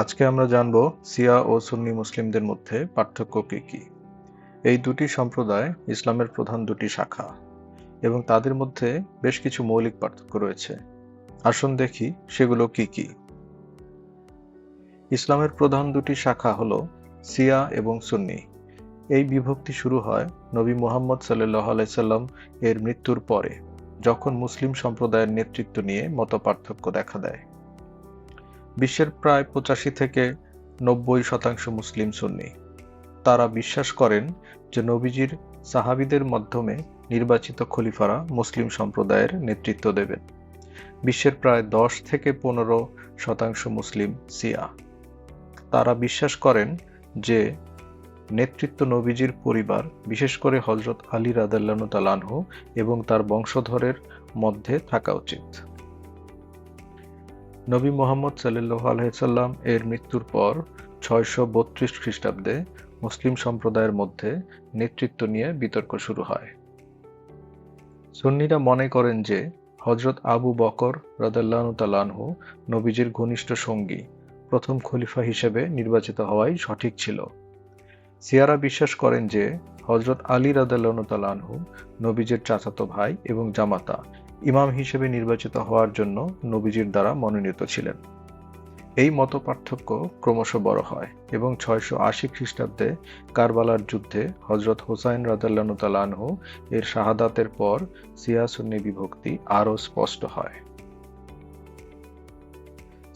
আজকে আমরা জানব শিয়া ও সুন্নি মুসলিমদের মধ্যে পার্থক্য কি। এই দুটি সম্প্রদায় ইসলামের প্রধান দুটি শাখা এবং তাদের মধ্যে বেশ কিছু মৌলিক পার্থক্য রয়েছে। আসুন দেখি সেগুলো কি। ইসলামের প্রধান দুটি শাখা হলো শিয়া এবং সুন্নি। এই বিভক্তি শুরু হয় নবী মুহাম্মদ সাল্লাল্লাহু আলাইহি সাল্লাম এর মৃত্যুর পরে, যখন মুসলিম সম্প্রদায়ের নেতৃত্ব নিয়ে মতপার্থক্য দেখা দেয়। বিশ্বের প্রায় 85 থেকে 90% মুসলিম সুন্নি। তারা বিশ্বাস করেন যে নবীজির সাহাবীদের মাধ্যমে নির্বাচিত খলিফারা মুসলিম সম্প্রদায়ের নেতৃত্ব দেবেন। বিশ্বের প্রায় 10 থেকে 15% মুসলিম শিয়া। তারা বিশ্বাস করেন যে নেতৃত্ব নবীজির পরিবার, বিশেষ করে হযরত আলী রাদিয়াল্লাহু তাআলা আনহু এবং তার বংশধরের মধ্যে থাকা উচিত। নবী মুহাম্মদ সাল্লাল্লাহু আলাইহি সাল্লাম এর মৃত্যুর পর 632 খ্রিস্টাব্দে মুসলিম সম্প্রদায়ের মধ্যে নেতৃত্ব নিয়ে বিতর্ক শুরু হয়। সুন্নিরা মনে করেন যে হযরত আবু বকর রাদিয়াল্লাহু তাআলা আনহু নবীজির ঘনিষ্ঠ সঙ্গী, প্রথম খলিফা হিসেবে নির্বাচিত হওয়াই সঠিক ছিল। শিয়ারা বিশ্বাস করেন যে হযরত আলী রাদিয়াল্লাহু তাআলা আনহু নবীজির চাচাতো ভাই এবং জামাতা, ইমাম হিসেবে নির্বাচিত হওয়ার জন্য নবীজির দ্বারা মনোনীত ছিলেন। এই মতপার্থক্য ক্রমশ বড় হয় এবং 680 খ্রিস্টাব্দে কারবালার যুদ্ধে হযরত হুসাইন রাদিয়াল্লাহু তাআলা আনহু এর শাহাদাতের পর শিয়া সুন্নি বিভক্তি আরও স্পষ্ট হয়।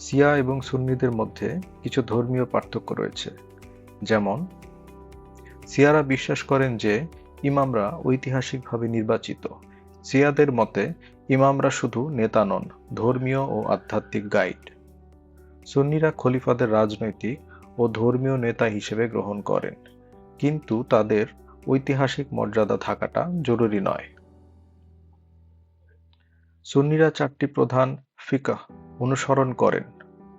শিয়া এবং সুন্নিদের মধ্যে কিছু ধর্মীয় পার্থক্য রয়েছে, যেমন শিয়ারা বিশ্বাস করেন যে ইমামরা ঐতিহাসিকভাবে নির্বাচিত। শিয়াদের মতে ইমামরা শুধু নেতা নন, ধর্মীয় ও আধ্যাত্মিক গাইড। সুন্নিরা খলিফাদের রাজনৈতিক ও ধর্মীয় নেতা হিসেবে গ্রহণ করেন, কিন্তু তাদের ঐতিহাসিক মর্যাদা থাকাটা জরুরি নয়। সুন্নিরা 4টি প্রধান ফিকহ অনুসরণ করেন: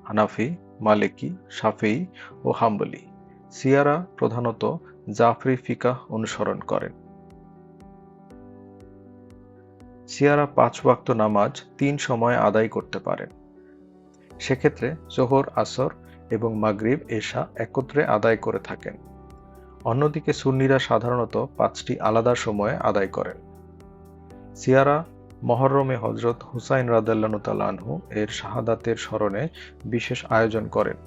হানাফি, মালিকি, শাফিঈ ও হাম্বলি। শিয়ারা প্রধানত জাফরি ফিকহ অনুসরণ করেন। শিয়ারা 5 ওয়াক্ত নামাজ 3 সময়ে আদায় করতে পারেন। সেক্ষেত্রে জোহর, আসর এবং মাগরিব, এশা একত্রে আদায় করে থাকেন। অন্যদিকে সুন্নিরা সাধারণত 5টি আলাদা সময়ে আদায় করেন। শিয়ারা মহররমে হযরত হুসাইন রাদিয়াল্লাহু তাআলা আনহু এর শাহাদাতের স্মরণে বিশেষ আয়োজন করেন,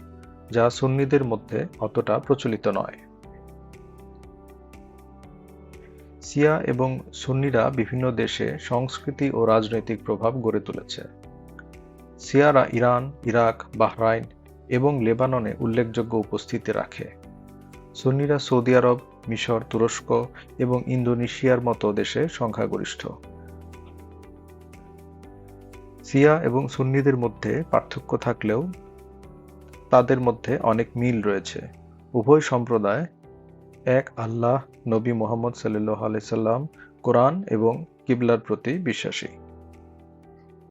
যা সুন্নিদের মধ্যে অতটা প্রচলিত নয়। শিয়া এবং সুন্নিরা বিভিন্ন দেশে সংস্কৃতি ও রাজনৈতিক প্রভাব গড়ে তুলেছে। শিয়ারা ইরান, ইরাক, বাহরাইন এবং লেবাননে উল্লেখযোগ্য উপস্থিতি রাখে। সুন্নিরা সৌদি আরব, মিশর, তুরস্ক এবং ইন্দোনেশিয়ার মতো দেশে সংখ্যাগরিষ্ঠ। শিয়া এবং সুন্নিদের মধ্যে পার্থক্য থাকলেও তাদের মধ্যে অনেক মিল রয়েছে। উভয় সম্প্রদায় এক আল্লাহ, নবী মুহাম্মদ সাল্লাল্লাহু আলাইহি সাল্লাম, কোরআন এবং কিবলার প্রতি বিশ্বাসী।